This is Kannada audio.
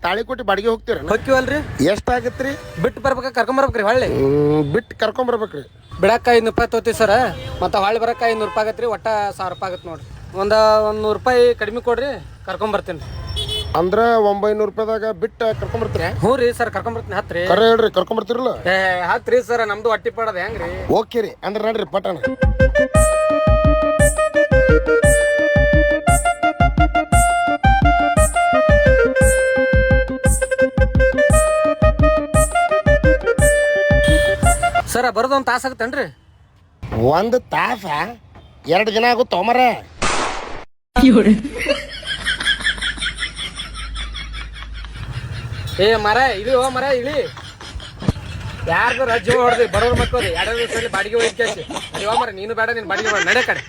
ತಾಳಿಕೋಟಿ ಬಾಡಿಗೆ ಹೋಗ್ತೀರ ಹೊಕ್ಕಿವಲ್ರಿ ಎಷ್ಟಾಗತ್ರಿ ಬಿಟ್ಟು ಬರ್ಬೇಕ ಕರ್ಕೊಂಬರ್ಬೇಕ್ರಿ ಹೊಳ್ಳಿ ಬಿಟ್ಟು ಕರ್ಕೊಂಬರ್ಬೇಕ್ರಿ ಬಿಡಾಕ 500 ರೂಪಾಯಿ ತೋತಿ ಸರ್ ಮತ್ತೆ ಹೊಳ್ಳಿ ಬರಕ 500 ರೂಪಾಯಿ ಆಗತ್ರಿ ಒಟ್ಟ 1000 ರೂಪಾಯಿ ಆಗತ್ತೆ ನೋಡ್ರಿ ಒಂದು 100 ರೂಪಾಯಿ ಕಡಿಮೆ ಕೊಡ್ರಿ ಕರ್ಕೊಂಬರ್ತೀನಿ ಅಂದ್ರ 900 ರೂಪಾಯಿದಾಗ ಬಿಟ್ಟು ಕರ್ಕೊಂಬರ್ತೀರ ಹ್ಞೂ ರೀ ಸರ್ ಕರ್ಕೊಂಬರ್ತೀನಿ ಹತ್ರಿ ಕರೆ ಹೇಳ್ರಿ ಕರ್ಕೊಂಬರ್ತಿರಲ್ಲ ಹತ್ರಿ ಸರ್ ನಮ್ದು ಹೊಟ್ಟಿ ಪಡೋದು ಹೆಂಗ್ರಿ ಓಕೆ ರೀ ಅಂದ್ರೆ ನೋಡ್ರಿ ಪಟಣ ಸರ ಬರೋದು ಒಂದು ತಾಸು ಆಗತ್ತೇನ್ರಿ 1 ತಾಸ 2 ದಿನ ಆಗುತ್ತ ಮರ ಏ ಮರ ಇಳಿ ಓ ಮರ ಇಳಿ ಯಾರ್ದು ರಜ್ಜು ಹೊಡೆದ್ರಿ ಬರೋರು ಮಕ್ಕಳು 2 ದಿವಸದಲ್ಲಿ ಬಾಡಿಗೆ ಹೋಗಿ ಕೇಸಿ ಅಯ್ಯೋ ಮರ ನೀನು ಬೇಡ ನೀನು ಬಾಡಿಗೆ ಬೇಡ ನಡೆ ಕಡೆ